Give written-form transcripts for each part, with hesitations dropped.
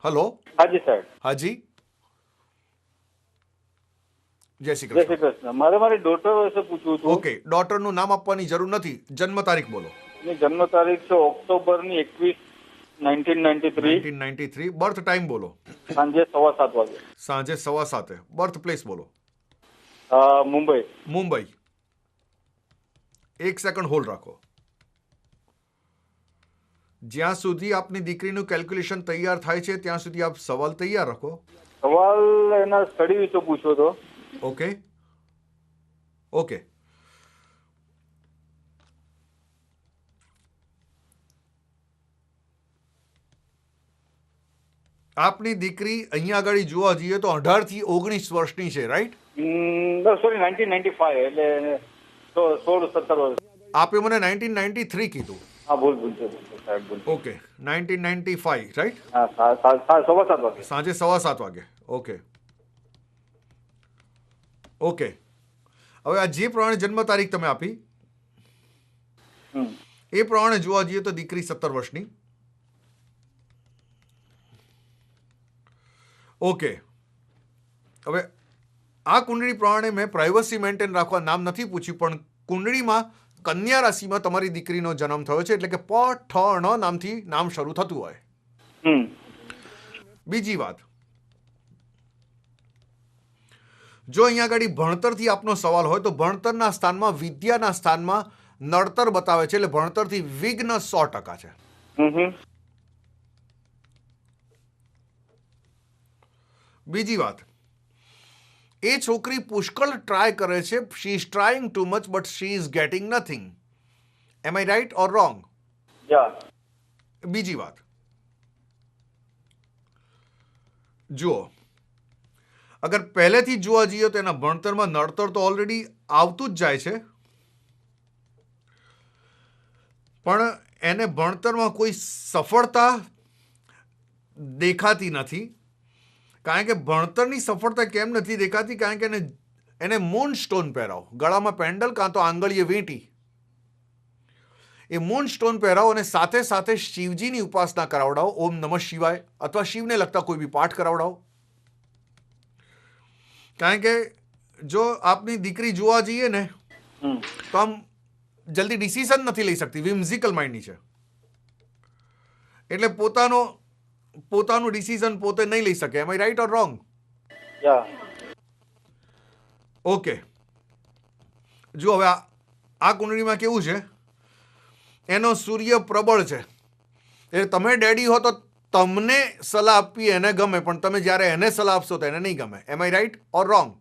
Hello. હાજી સાહેબ. હાજી, જય શ્રી જય શ્રી કૃષ્ણ. કૃષ્ણ. મારી ડોટર વિશે પૂછવું હતું. ઓકે, ડોટરનું નામ આપવાની જરૂર નથી, જન્મ તારીખ બોલો. એની જન્મ તારીખ છે ઓક્ટોબરની 21, 1993, 1993. બર્થ ટાઈમ બોલો. સાંજે 7:15 વાગે. સાંજે 7:15. બર્થ પ્લેસ બોલો. મુંબઈ. મુંબઈ. એક સેકન્ડ હોલ્ડ રાખો. જ્યાં સુધી આપની દીકરીનું કેલ્ક્યુલેશન તૈયાર થાય છે ત્યાં સુધી આપ સવાલ તૈયાર રાખો. સવાલ એના સ્ટડી વિશે પૂછ્યો હતો. Okay okay. આપની દીકરી અહીંયા આગળ જોવા જઈએ તો 18 થી 19 વર્ષની છે, રાઈટ? સોરી, 1995, એટલે 16-17 વર્ષ. આપે મને 1993 કીધું. હા, ભૂલ છે સાહેબ, ભૂલ. Okay, 1995, right? હા, 7:15 વાગે. સાંજે 7:15 વાગે. Okay okay. હવે આ જે પ્રમાણે જન્મ તારીખ તમે આપી એ પ્રમાણે જોવા જઈએ તો દીકરી 17 વર્ષની. ઓકે. હવે આ કુંડળી પ્રમાણે મેં પ્રાઇવસી મેન્ટેન રાખવા નામ નથી પૂછ્યું, પણ કુંડળીમાં કન્યા રાશિમાં તમારી દીકરીનો જન્મ થયો છે, એટલે કે પઠણ નામથી નામ શરૂ થતું હોય. બીજી વાત, જો અહીંયા આગળ ભણતરથી આપનો સવાલ હોય તો ભણતરના સ્થાનમાં વિદ્યાના સ્થાનમાં નડતર બતાવે છે, એટલે ભણતરથી વિઘ્ન 100% છે. બીજી વાત, એ છોકરી પુષ્કળ ટ્રાય કરે છે. She is trying too much but she is getting nothing. Am I right or wrong? બીજી વાત, જુઓ, અગર પહેલેથી જોવા જઈએ તો એના ભણતરમાં નડતર તો ઓલરેડી આવતું જ જાય છે, પણ એને ભણતરમાં કોઈ સફળતા દેખાતી નથી. કારણ કે ભણતરની સફળતા કેમ નથી દેખાતી? કારણ કે એને મૂન સ્ટોન પહેરાવો, ગળામાં પેન્ડલ કાં તો આંગળીએ વીંટી, એ મૂન સ્ટોન પહેરાવો અને સાથે સાથે શિવજીની ઉપાસના કરાવડાવો. ઓમ નમઃ શિવાય અથવા શિવને લગતા કોઈ બી પાઠ કરાવડાવો. કારણ કે જો આપની દીકરી જોવા જઈએ ને તો આમ જલ્દી ડિસિઝન નથી લઈ શકતી, વિમ્ઝિકલ માઇન્ડની છે, એટલે પોતાનું ડિસિઝન પોતે નહીં લઈ શકે. Am I right or wrong? Okay. જો હવે આ કુંડળીમાં કેવું છે, એનો સૂર્ય પ્રબળ છે, એટલે તમે ડેડી હો તો તમને સલાહ આપવી એને ગમે, પણ તમે જ્યારે એને સલાહ આપશો તો એને નહીં ગમે. એમ આઈ રાઈટ ઓર રોંગ?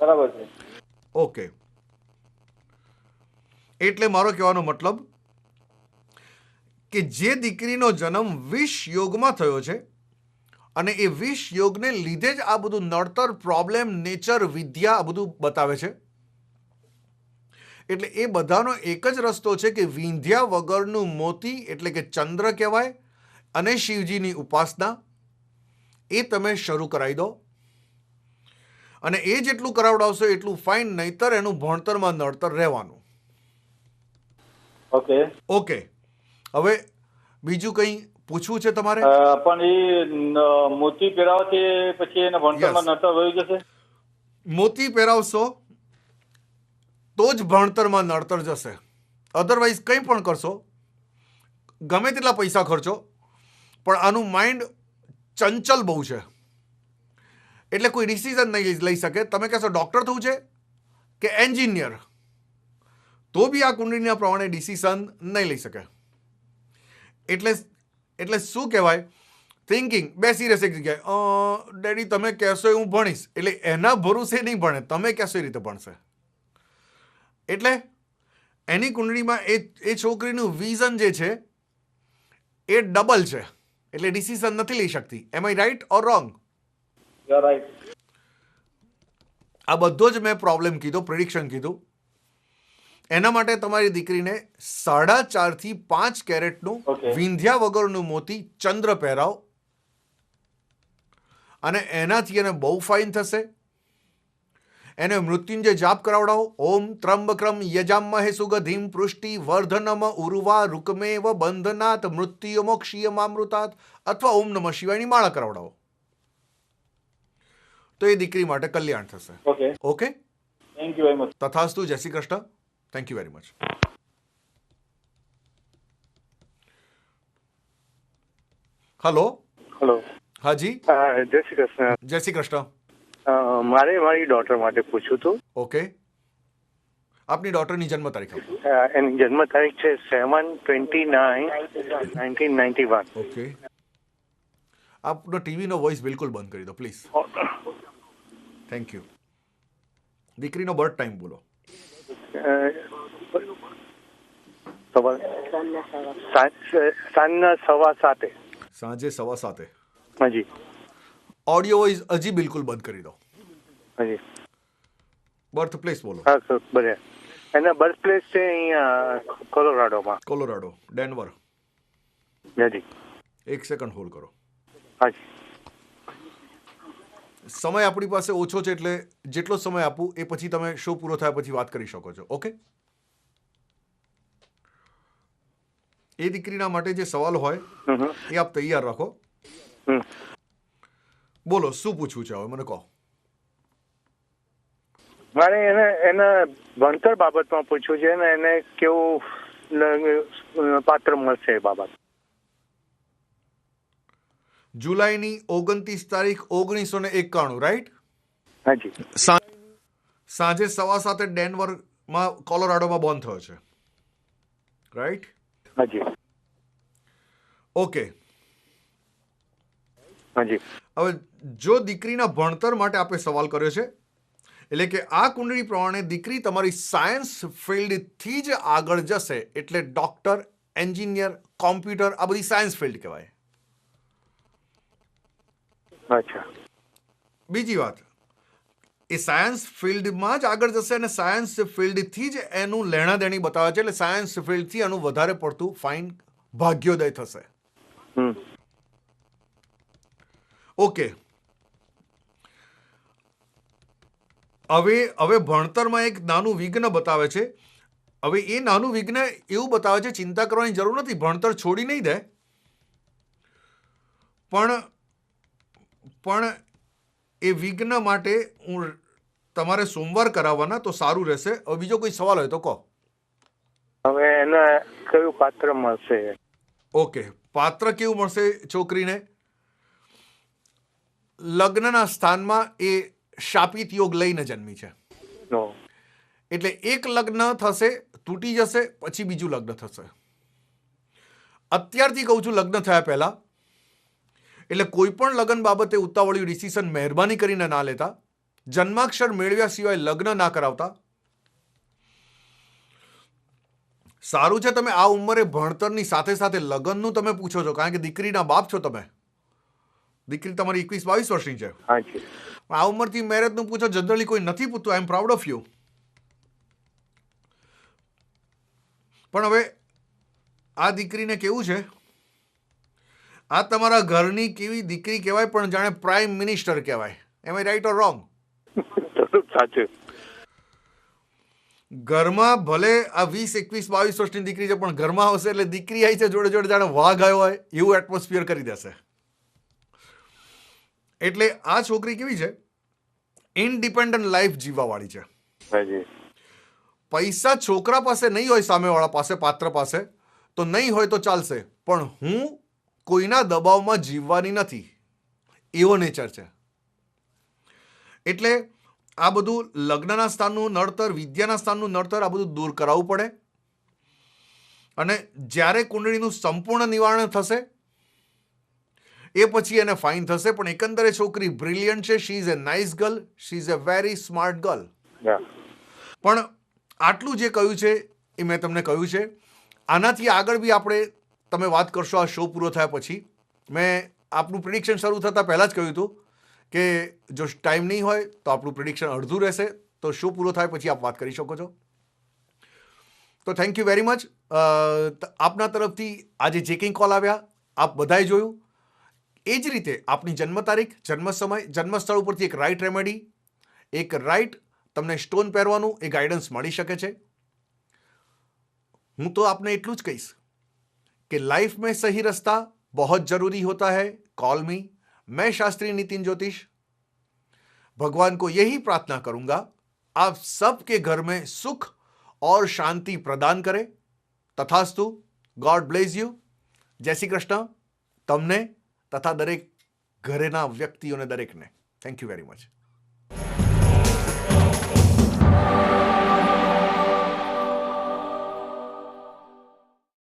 બરાબર છે. ઓકે. એટલે મારો કહેવાનો મતલબ કે જે દીકરીનો જન્મ વિષ યોગમાં થયો છે અને એ વિષ યોગને લીધે જ આ બધું નડતર, પ્રોબ્લેમ, નેચર, વિદ્યા આ બધું બતાવે છે. એટલે એ બધાનો એક જ રસ્તો છે કે વિંધ્યા વગરનું મોતી એટલે કે ચંદ્ર કહેવાય અને શિવજીની ઉપાસના એ તમે શરૂ કરાવી દો. અને એ જેટલું કરાવડાવશો એટલું ફાઇન, નહીતર એનું ભણતરમાં નડતર રહેવાનું. Okay okay. હવે બીજું કંઈ પૂછવું છે તમારે? પણ એ મોતી પહેરાવથી પછી એને ભણતરમાં નડતર રહી જશે? મોતી પહેરાવશો તો જ ભણતરમાં નડતર જશે. અધરવાઇઝ કંઈ પણ કરશો, ગમે તેટલા પૈસા ખર્ચો, પણ આનું માઇન્ડ ચંચલ બહુ છે, એટલે કોઈ ડિસિઝન નહીં લઈ શકે. તમે કહેશો ડૉક્ટર થવું છે કે એન્જિનિયર, તો બી આ કુંડળીના પ્રમાણે ડિસિઝન નહીં લઈ શકે. એટલે શું કહેવાય, થિંકિંગ બેસી રહેશે એક જગ્યાએ. ડેડી તમે કહેશો એ હું ભણીશ, એટલે એના ભરોસે નહીં ભણે, તમે કહેશો એ રીતે ભણશે. એટલે એની કુંડળીમાં એ છોકરીનું વિઝન જે છે એ ડબલ છે, એટલે ડિસિઝન નથી લઈ શકતી. Am I right or wrong? Right. આ બધો જ મેં પ્રોબ્લેમ કીધો, પ્રિડિક્શન કીધું. એના માટે તમારી દીકરીને 4.5 થી 5 કેરેટનું વિંધ્યા વગરનું મોતી ચંદ્ર પહેરાવો, અને એનાથી એને બહુ ફાઇન થશે. એને મૃત્યુંજય જાપ કરાવડાવો. ઓમ ત્રંબક્રમ યજામહે સુગંધિમ પુષ્ટિ વર્ધનમ ઉર્વા રુકમેવ બંધનાત મૃત્યુ મોક્ષીયમામૃતાત, અથવા ઓમ નમઃ શિવાયની માળા કરાવડાવો. તો એ દીકરી માટે કલ્યાણ થશે. Okay, okay, thank you very much. તથાસ્તુ. જય Shri Krishna. Thank you very much. Hello. Hello. હાજી, જય શ્રી કૃષ્ણ. જય શ્રી કૃષ્ણ. મારે મારી ડોટર માટે પૂછવું હતું. ઓકે, આપની ડોટરની જન્મ તારીખ આપો. એની જન્મ તારીખ છે 7/29/1991. ઓકે, આપનો ટીવીનો વોઇસ બિલકુલ બંધ કરી દો પ્લીઝ. Thank you. દીકરીનો બર્થ ટાઈમ બોલો. સાંજના 7:15. સાંજે 7:15. હાજી ઓડિયો વોઇસ હજી બિલકુલ બંધ કરી દો. હાજી. બર્થ પ્લેસ બોલો. હા સર, બરાબર. એના બર્થ પ્લેસ છે અહીંયા કોલોરાડોમાં. Colorado, Denver. હાજી. એક સેકન્ડ હોલ્ડ કરો. હાજી. સમય આપણી પાસે ઓછો છે એટલે જેટલો સમય આપું એ પછી તમે શો પૂરો થયા પછી વાત કરી શકો છો. ઓકે, એ દીકરીના માટે જે સવાલ હોય એ આપ તૈયાર રાખો. બોલો, શું પૂછવું છે હવે મને કહો. મારે એના ભણતર બાબતમાં પૂછવું છે ને એને કેવું પાત્ર મળશે એ બાબત. જુલાઈની 29 તારીખ 1991, રાઈટ? હાજી. સાંજે 7:15 ડેનવરમાં કોલોરાડોમાં બોર્ન થયો છે, રાઈટ? હાજી. ઓકે. હાજી. હવે જો દીકરીના ભણતર માટે આપણે સવાલ કર્યો છે એટલે કે આ કુંડળી પ્રમાણે દીકરી તમારી સાયન્સ ફિલ્ડથી જ આગળ જશે, એટલે ડોક્ટર, એન્જિનિયર, કોમ્પ્યુટર, આ બધી સાયન્સ ફિલ્ડ કહેવાય. અચ્છા. બીજી વાત, એ સાયન્સ ફિલ્ડમાં જ આગળ જશે અને સાયન્સ ફિલ્ડથી જ એનું લેણાદેણી બતાવે છે, એટલે સાયન્સ ફિલ્ડથી એનું વધારે પડતું ફાઇન ભાગ્યોદય થશે. ઓકે. હવે ભણતરમાં એક નાનું વિઘ્ન બતાવે છે. હવે એ નાનું વિઘ્ન એવું બતાવે છે, ચિંતા કરવાની જરૂર નથી, ભણતર છોડી નહીં દે, પણ એ વિઘ્ન માટે તમારે સોમવાર કરાવવાના તો સારું રહેશે. હવે બીજો કોઈ સવાલ હોય તો કહો. હવે એને કયું પાત્ર મળશે? ઓકે, પાત્ર કેવું મળશે છોકરીને? લગ્નના સ્થાનમાં એ શાપિત યોગ લઈને જન્મી છે, એટલે એક લગ્ન થશે, તૂટી જશે, પછી બીજું લગ્ન થશે. અત્યારથી કહું છું, લગ્ન થયા પહેલા, એટલે કોઈ પણ લગ્ન બાબતે ઉતાવળિયું ડિસિઝન મહેરબાની કરીને ના લેતા. જન્માક્ષર મેળવ્યા સિવાય લગ્ન ના કરાવતા. સારું છે તમે આ ઉંમરે ભણતરની સાથે સાથે લગ્નનું તમે પૂછો છો, કારણ કે દીકરીના બાપ છો તમે. દીકરી તમારી 21-22 વર્ષની છે. આ ઉંમરથી મેરેજનું પૂછો, જનરલી કોઈ નથી પૂછતું. આઈ એમ પ્રાઉડ ઓફ યુ. પણ હવે આ દીકરીને કેવું છે, આ તમારા ઘરની કેવી દીકરી કહેવાય, પણ જાણે પ્રાઇમ મિનિસ્ટર કહેવાય. એમ આઈ રાઈટ ઓર રોંગ? સાચું. ઘરમાં ભલે આ 20-21-22 વર્ષની દીકરી છે, પણ ઘરમાં આવશે એટલે દીકરી આવી છે જોડે જોડે જાણે વાઘ આવ્યો હોય એવું એટમોસ્ફિયર કરી દેશે. એટલે આ છોકરી કેવી છે, ઇન્ડિપેન્ડન્ટ લાઈફ જીવવાવાળી છે. પૈસા છોકરા પાસે નહીં હોય, સામેવાળા પાસે, પાત્ર પાસે, તો નહીં હોય તો ચાલશે, પણ હું કોઈના દબાવમાં જીવવાની નથી, એવો નેચર છે. એટલે આ બધું લગ્નના સ્થાનનું નડતર, વિદ્યાના સ્થાનનું નડતર, આ બધું દૂર કરાવવું પડે. અને જ્યારે કુંડળીનું સંપૂર્ણ નિવારણ થશે એ પછી એને ફાઇન થશે. પણ એકંદરે છોકરી બ્રિલિયન્ટ છે. She is a nice girl, she is a very smart girl. પણ આટલું જે કહ્યું છે એ મેં તમને કહ્યું છે. આનાથી આગળ બી આપણે તમે વાત કરશો આ શો પૂરો થયા પછી. મેં આપણું પ્રિડિક્શન શરૂ થતાં પહેલાં જ કહ્યું હતું કે જો ટાઈમ નહીં હોય તો આપણું પ્રિડિક્શન અડધું રહેશે, તો શો પૂરો થાય પછી આપ વાત કરી શકો છો. તો થેન્ક યુ વેરી મચ. આપના તરફથી આજે જે કંઈ કોલ આવ્યા આપ બધાએ જોયું. એ જ રીતે આપની જન્મ તારીખ, જન્મ સમય, જન્મ સ્થળ ઉપરથી એક રાઈટ રેમેડી, એક રાઈટ તમને સ્ટોન પહેરવાનું એ ગાઈડન્સ મળી શકે છે. હું તો આપને એટલું જ કહીશ कि लाइफ में सही रास्ता बहुत जरूरी होता है. कॉल मी. मैं शास्त्री नितिन ज्योतिष भगवान को यही प्रार्थना करूंगा आप सबके घर में सुख और शांति प्रदान करे. तथास्तु. God bless you. जय श्री कृष्ण તમને તથા દરેક ઘરેના વ્યક્તિઓને દરેકને. Thank you very much.